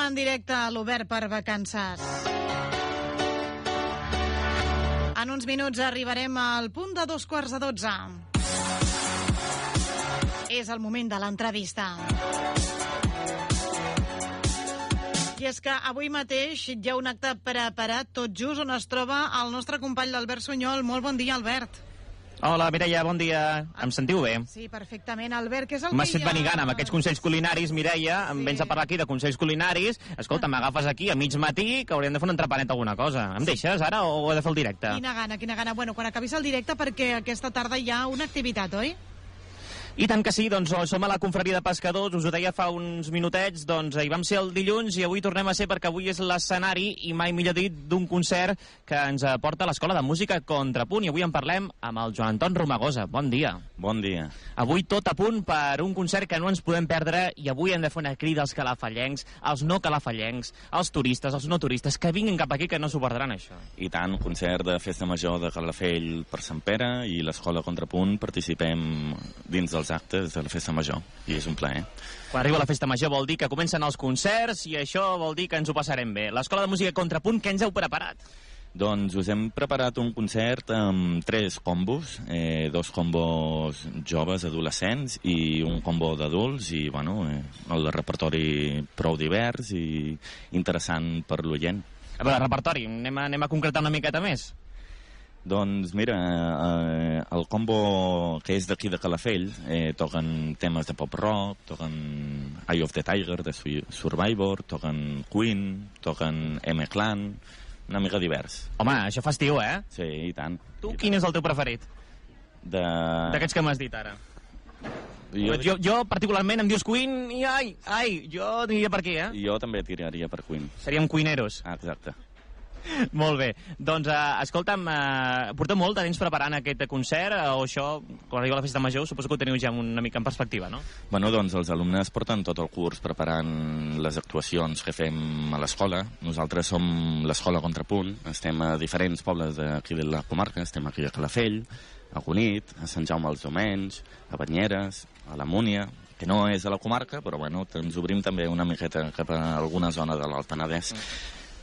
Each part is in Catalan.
en directe a l'Obert per Vacances. En uns minuts arribarem al punt de 12:45. És el moment de l'entrevista. I és que avui mateix hi ha un acte preparat tot just on es troba el nostre company l'Albert Sunyol. Molt bon dia, Albert. Hola, Mireia, bon dia. Em sentiu bé? Sí, perfectament, Albert. Què és el M'has que fet venir gana amb aquests consells culinaris, Mireia. Em vens a parlar aquí de consells culinaris. Escolta, m'agafes aquí a mig matí que hauríem de fer un entrepanet alguna cosa. Em deixes ara o he de fer el directe? Quina gana. Bueno, quan acabis el directe, perquè aquesta tarda hi ha una activitat, oi? I tant que sí, doncs som a la confraria de pescadors, us ho deia fa uns minutets, doncs hi vam ser el dilluns i avui tornem a ser perquè avui és l'escenari, i mai millor dit, d'un concert que ens porta a l'Escola de Música Contrapunt, i avui en parlem amb el Joan Anton Romagosa. Bon dia. Bon dia. Avui tot a punt per un concert que no ens podem perdre, i avui hem de fer una crida als calafallencs, als no calafallencs, als turistes, als no turistes, que vinguin cap aquí que no s'ho perdran, això. I tant, concert de Festa Major de Calafell per Sant Pere, i l'Escola Contrapunt participem dins dels actes de la Festa Major, i és un plaer. Quan arriba la Festa Major vol dir que comencen els concerts, i això vol dir que ens ho passarem bé. L'Escola de Música Contrapunt, què ens heu preparat? Doncs us hem preparat un concert amb 3 combos, 2 combos joves, adolescents, i un combo d'adults, i bueno, el repertori prou divers i interessant per l'oient. A veure, repertori, anem a concretar una miqueta més. Doncs mira, el combo que és d'aquí de Calafell toquen temes de pop-rock, toquen Eye of the Tiger de Survivor, toquen Queen, toquen M-Clan, una mica divers. Home, això fa estiu, eh? Sí, i tant. Tu, quin és el teu preferit? D'aquests que m'has dit ara. Jo particularment, em dius Queen i jo aniria per aquí, eh? Jo també tiraria per Queen. Seríem Queeneros. Ah, exacte. Molt bé. Doncs, escolta'm, porteu molt de temps preparant aquest concert, o això, quan arriba la Festa Major, suposo que ho teniu ja una mica en perspectiva, no? Bueno, doncs els alumnes porten tot el curs preparant les actuacions que fem a l'escola. Nosaltres som l'Escola Contrapunt, estem a diferents pobles d'aquí de la comarca, estem aquí a Calafell, a Cunit, a Sant Jaume dels Domenys, a Banyeres, a la Múnia, que no és a la comarca, però bueno, ens obrim també una miqueta cap a alguna zona de l'Alt Penedès.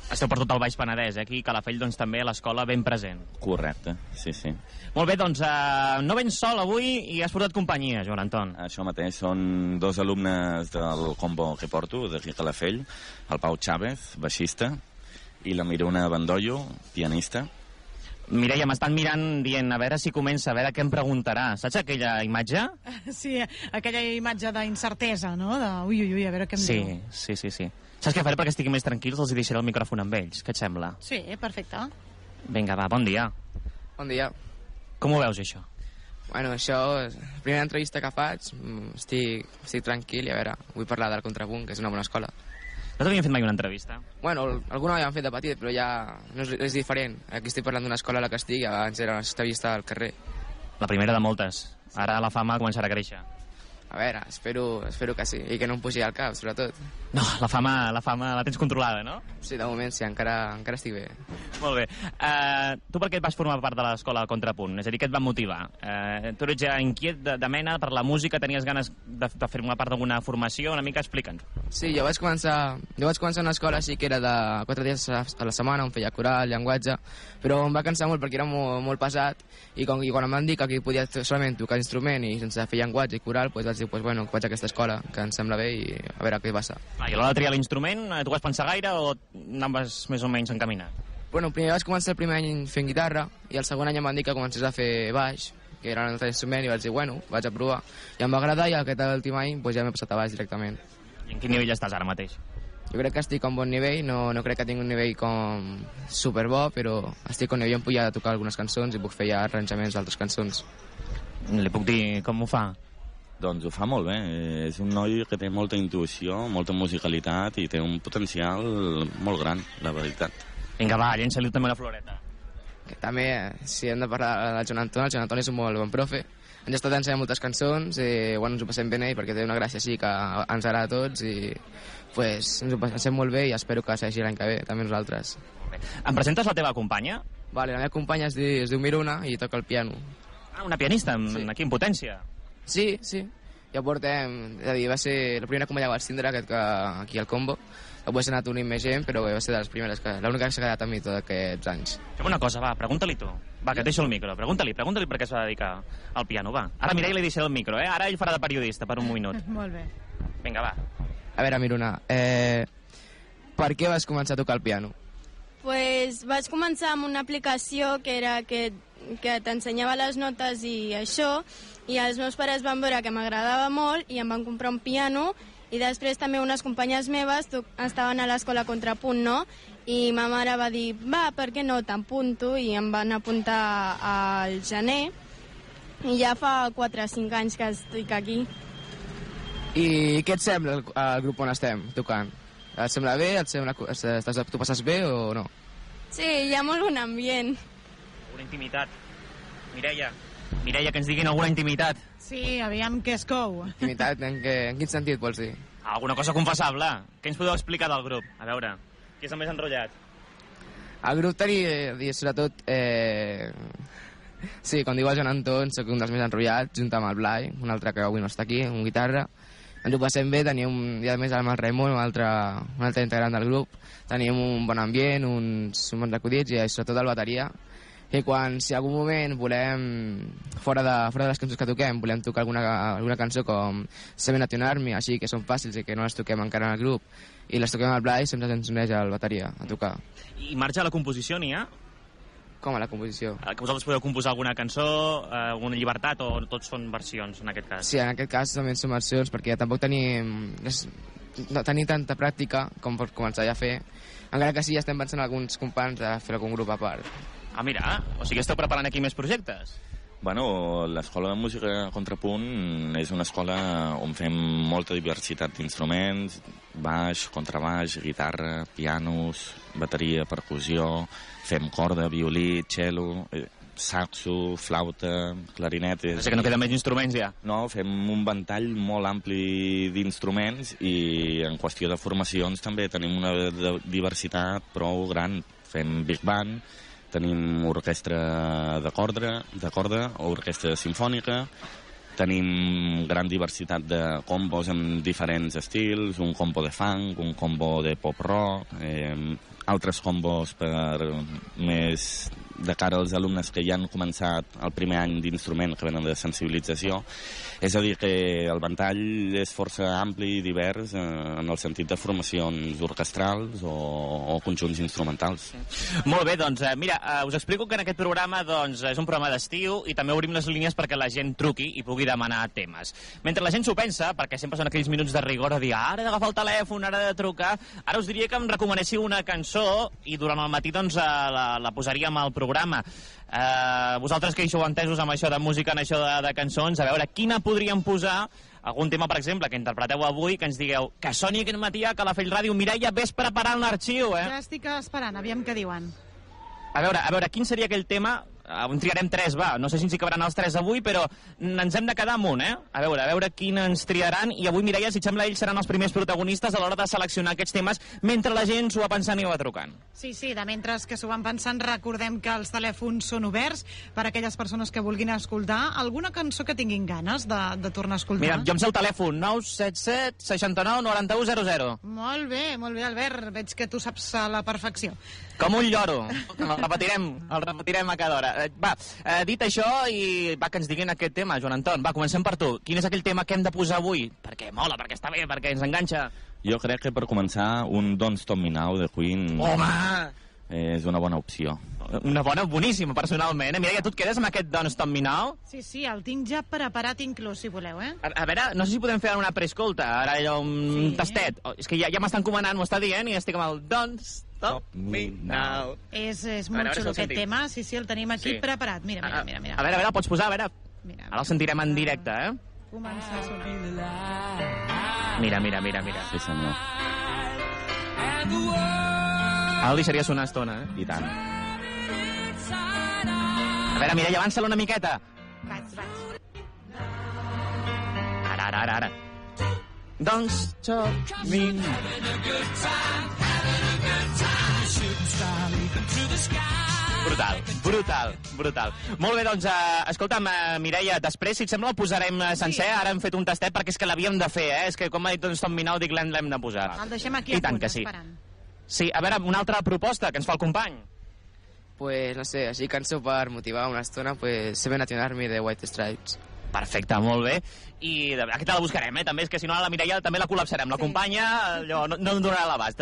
Esteu per tot el Baix Penedès, aquí a Calafell doncs també a l'escola ben present. Correcte, sí. Molt bé, doncs no vens sol avui i has portat companyia, Joan Anton. Això mateix, són 2 alumnes del combo que porto, d'aquí a Calafell, el Pau Chávez, baixista, i la Miruna Bandollo, pianista. Mireia, m'estan mirant dient, a veure si comença, a veure què em preguntarà. Saps aquella imatge? Sí, aquella imatge d'incertesa, no? De ui, a veure què em diu. Sí. Saps què faré perquè estiguin més tranquils? Els deixaré el micròfon amb ells. Què et sembla? Sí, perfecte. Vinga, va, bon dia. Bon dia. Com ho veus, això? Bueno, això és la primera entrevista que faig. Estic tranquil i a veure, vull parlar del Contrapunt, que és una bona escola. No t'havíem fet mai una entrevista? Bueno, alguna l'havíem fet de petit, però ja no és diferent. Aquí estic parlant d'una escola a la que estic, abans era una entrevista al carrer. La primera de moltes. Ara la fama començarà a créixer. A veure, espero que sí, i que no em pugi al cap, sobretot. No, la fama la tens controlada, no? Sí, de moment sí, encara estic bé. Molt bé. Tu per què et vas formar part de l'escola Contrapunt? És a dir, què et va motivar? Tu eres ja inquiet de mena per la música, tenies ganes de formar part d'alguna formació? Una mica explica'ns. Sí, jo vaig començar una escola així que era de 4 dies a la setmana, on feia coral, llenguatge, però em va cansar molt perquè era molt pesat, i quan em van dir que aquí podia solament tocar instrument i sense fer llenguatge i coral, doncs vaig dir, bueno, que vaig a aquesta escola, que em sembla bé, i a veure què passa. I a l'hora de triar l'instrument, tu vas pensar gaire o anaves més o menys encaminat? Bueno, primer vaig començar el primer any fent guitarra, i el segon any em van dir que comencés a fer baix, que era un altre instrument, i vaig dir, bueno, vaig a provar. I em va agradar, i aquest últim any ja m'he passat a baix directament. I en quin nivell estàs ara mateix? Jo crec que estic a un bon nivell, no crec que tingui un nivell com superbo, però estic a un nivell on puc ja tocar algunes cançons i puc fer ja arranjaments d'altres cançons. Li puc dir com ho fa? Doncs ho fa molt bé. És un noi que té molta intuïció, molta musicalitat i té un potencial molt gran, la veritat. Vinga, va, llença-li també una floreta. Que també, si hem de parlar del Joan Anton, el Joan Anton és un molt bon profe. Ens ha estat ensenyant moltes cançons, ens ho passem bé ell perquè té una gràcia així que ens agrada a tots, i pues, ens ho passem molt bé i espero que segueixi l'any que ve, també nosaltres. Em presentes la teva companya? Vale, la meva companya es diu Miruna i toca el piano. Ah, una pianista, sí. Aquí en potència. Sí. Ja portem, és a dir, va ser la primera que m'ha vaig tindre aquí al Combo. Després ha anat unint més gent, però va ser de les primeres, l'única que s'ha quedat amb mi tots aquests anys. Fem una cosa, va, pregunta-li tu. Va, que et deixo el micro. Pregunta-li per què es va dedicar al piano, va. Ara Mireia li deixaré el micro, eh? Ara ell farà de periodista per un minut. Molt bé. Vinga, va. A veure, Miruna, per què vas començar a tocar el piano? Pues vaig començar amb una aplicació que era que t'ensenyava les notes i això, i els meus pares van veure que m'agradava molt i em van comprar un piano, i després també unes companyes meves estaven a l'escola Contrapunt, no? I ma mare va dir, va, per què no, t'apunto, i em van apuntar al gener, i ja fa 4 o 5 anys que estic aquí. I què et sembla el grup on estem tocant? Et sembla bé? Tu passes bé o no? Sí, hi ha molt bon ambient. Alguna intimitat. Mireia, que ens diguin alguna intimitat. Sí, aviam què es cou. Intimitat, en quin sentit vols dir? Alguna cosa confessable. Què ens podeu explicar del grup? A veure, qui és el més enrotllat? El grup tenia, sobretot... Sí, com diu el Joan Anton, soc un dels més enrotllats, junt amb el Blai, un altre que avui no està aquí, un guitarra. Ens ho passem bé, teníem, i a més amb el Raimon, un altre integrant del grup, teníem un bon ambient, uns bons acudits i sobretot el bateria. I quan, si en algun moment volem, fora de les cançons que toquem, volem tocar alguna cançó com Seven Nation Army, així que són fàcils i que no les toquem encara en el grup, i les toquem al Blai, sempre ens uneix el bateria a tocar. I marge a la composició n'hi ha? Com a la composició? Que vosaltres podeu composar alguna cançó, alguna llibertat, o tots són versions, en aquest cas? Sí, en aquest cas també són versions, perquè tampoc tenim tanta pràctica com per començar ja a fer, encara que sí, estem pensant alguns companys de fer algun grup a part. Ah, mira, o sigui, esteu preparant aquí més projectes? Bueno, l'Escola de Música Contrapunt és una escola on fem molta diversitat d'instruments, baix, contrabaix, guitarra, pianos, bateria, percussió, fem corda, violí, cello, saxo, flauta, clarinetes... És que no queden més instruments ja. No, fem un ventall molt ampli d'instruments i en qüestió de formacions també tenim una diversitat prou gran. Fem big band, tenim orquestra de corda o orquestra simfònica, tenim gran diversitat de combos amb diferents estils, un combo de funk, un combo de pop-rock, altres combos per més de cara als alumnes que ja han començat el primer any d'instrument, que venen de sensibilització. És a dir, que el ventall és força ampli i divers en el sentit de formacions orquestrals o conjunts instrumentals. Molt bé, doncs, mira, us explico que en aquest programa doncs, és un programa d'estiu i també obrim les línies perquè la gent truqui i pugui demanar temes. Mentre la gent s'ho pensa, perquè sempre són aquells minuts de rigor a dir ara he d'agafar el telèfon, ara he de trucar, ara us diria que em recomanéssiu una cançó i durant el matí doncs, la posaríem al programa. Vosaltres que hi sou entesos amb això de música, en això de cançons, a veure, quina podríem posar, algun tema, per exemple, que interpreteu avui, que ens digueu que soni aquest matí a Calafell Ràdio. Mireia, ves preparant l'arxiu, Ja estic esperant, aviam què diuen. A veure, quin seria aquell tema? En triarem 3, va. No sé si ens hi cabraran els 3 avui, però ens hem de quedar amb un, A veure quin ens triaran. I avui, Mireia, si et sembla, ells seran els primers protagonistes a l'hora de seleccionar aquests temes mentre la gent s'ho va pensant i ho va trucant. Sí, de mentre que s'ho van pensant, recordem que els telèfons són oberts per a aquelles persones que vulguin escoltar alguna cançó que tinguin ganes de tornar a escoltar. Mira, jo em sé el telèfon, 977 69 91 00. Molt bé, Albert. Veig que tu saps a la perfecció. Com un lloro. El repetirem a cada hora. Va, dit això, i va que ens diguin aquest tema, Joan Anton. Va, comencem per tu. Quin és aquell tema que hem de posar avui? Perquè mola, perquè està bé, perquè ens enganxa. Jo crec que per començar un Don't Stop Me Now de Queen... Home! És una bona opció. Una bona, boníssima, personalment. Mireia, tu et quedes amb aquest Don't Stop Me Now? Sí, el tinc ja preparat inclús, si voleu, A veure, no sé si podem fer una preescolta, ara allò, un tastet. És que ja m'estan comanant, m'ho està dient, i estic amb el Don't Stop Me Now. És molt xulo aquest tema, sí, el tenim aquí preparat. Mira. A veure, el pots posar, a veure. Ara el sentirem en directe, Començar a sonar. Mira. Sí, senyor. Ara el deixaria sonar estona, I tant. A veure, Mireia, avança-la una miqueta. Vaig. Ara. Don't stop me. Brutal. Molt bé, doncs, escolta'm, Mireia, després, si et sembla, el posarem sencer. Ara hem fet un tastet perquè és que l'havíem de fer, És que, com ha dit Tom Minau, dic, l'hem de posar. El deixem aquí a punt, esperant. Sí, a veure, una altra proposta que ens fa el company. Pues, no sé, així cançó per motivar una estona, pues, Seven Nation Army de White Stripes. Perfecte, molt bé. I aquesta la buscarem, també, és que si no la Mireia també la col·lapsarem. La companya allò, no en donarà l'abast.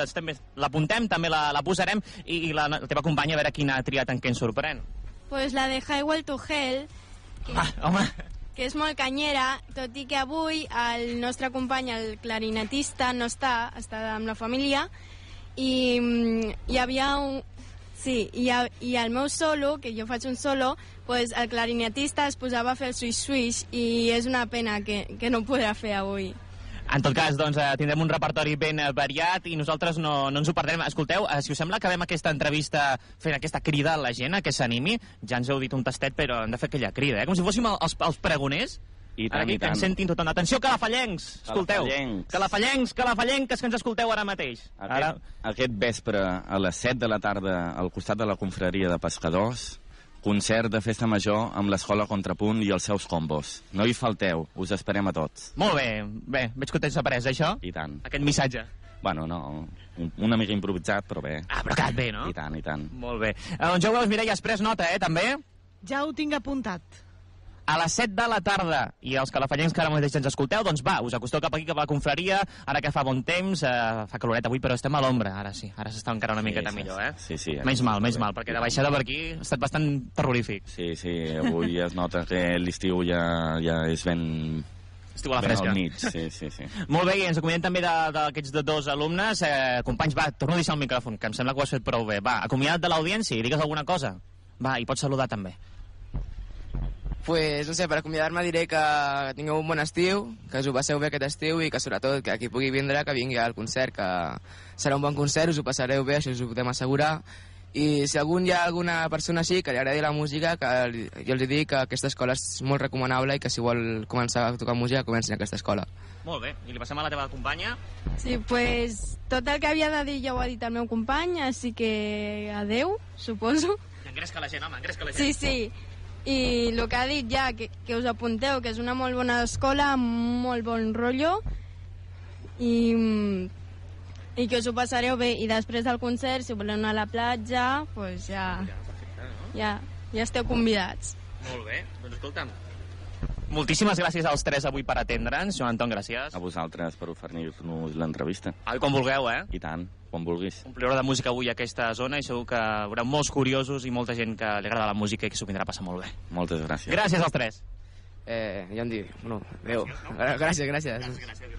L'apuntem, també la posarem, i la teva companya a veure quina ha triat en què ens sorprèn. Pues la de Highway to Hell, Home. que és molt canyera, tot i que avui el nostre company, el clarinetista, no està amb la família, i hi havia un... Sí, i el meu solo, que jo faig un solo, pues el clarinetista es posava a fer el swish-swish i és una pena que no ho podrà fer avui. En tot cas, doncs, tindrem un repertori ben variat i nosaltres no ens ho perdrem. Escolteu, si us sembla, acabem aquesta entrevista fent aquesta crida a la gent a que s'animi. Ja ens heu dit un tastet, però hem de fer aquella crida, Com si fóssim els pregoners. I tant, que ens sentin tothom. Atenció, calafallencs! Escolteu. Calafallencs, que ens escolteu ara mateix. Aquest vespre, a les 7 de la tarda, al costat de la confraria de pescadors, concert de festa major amb l'Escola Contrapunt i els seus combos. No hi falteu, us esperem a tots. Molt bé, veig que t'has après, això? I tant. Aquest missatge. Bueno, no, una mica improvisat, però bé. Però ha quedat bé, no? I tant. Molt bé. Doncs ja ho veus, Mireia, has pres nota, també? Ja ho tinc apuntat. A les 7 de la tarda, i els calafallencs que ara mateix ens escolteu, doncs va, us acosteu cap aquí, cap a la confraria, ara que fa bon temps, fa caloret avui, però estem a l'ombra, ara sí, ara s'està encara una miqueta millor, Sí. Menys mal, perquè de baixada per aquí ha estat bastant terrorífic. Sí, avui es nota que l'estiu ja és ben... Estiu a la fresca. Ben al mig, sí. Molt bé, i ens acomiadem també d'aquests dos alumnes. Companys, va, torno a deixar el micròfon, que em sembla que ho has fet prou bé. Va, acomiada't de l'audiència i digues alguna cosa. Va, i pots saludar també. Pues, no sé, per acomiadar-me diré que tingueu un bon estiu, que us ho passeu bé aquest estiu i que sobretot que qui pugui vindre, que vingui al concert, que serà un bon concert, us ho passareu bé, això us ho podem assegurar. I si hi ha alguna persona així que li agradi la música, que jo els dic que aquesta escola és molt recomanable i que si vol començar a tocar música, comenci en aquesta escola. Molt bé, i li passem a la teva companya? Sí, pues tot el que havia de dir ja ho ha dit el meu company, així que adeu, suposo. I engresca la gent, home, engresca la gent. Sí. I el que ha dit ja, que us apunteu, que és una molt bona escola, amb molt bon rotllo, i que us ho passareu bé. I després del concert, si voleu anar a la platja, pues ja esteu convidats. Molt bé, doncs escolta'm. Moltíssimes gràcies als tres avui per atendre'ns. Joan Anton, gràcies. A vosaltres per oferir-nos l'entrevista. Quan vulgueu, I tant, quan vulguis. Omplireu de música avui a aquesta zona i segur que hi haurà molts curiosos i molta gent que li agrada la música i que s'ho vindrà a passar molt bé. Moltes gràcies. Gràcies als tres. Ja em dic, adéu. Gràcies.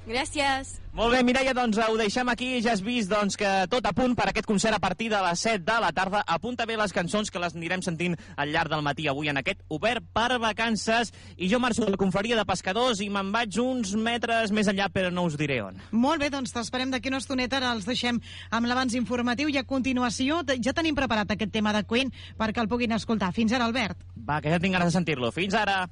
Gràcies. Molt bé, Mireia, doncs ho deixem aquí. Ja has vist que tot a punt per aquest concert a partir de les 7 de la tarda. Apunta bé les cançons que les anirem sentint al llarg del matí avui en aquest Obert per Vacances. I jo marxo de la confraria de pescadors i me'n vaig uns metres més enllà, però no us diré on. Molt bé, doncs t'esperem d'aquí una estoneta. Ara els deixem amb l'abans informatiu i a continuació ja tenim preparat aquest tema de Queen perquè el puguin escoltar. Fins ara, Albert. Va, que ja tinc ganes de sentir-lo. Fins ara.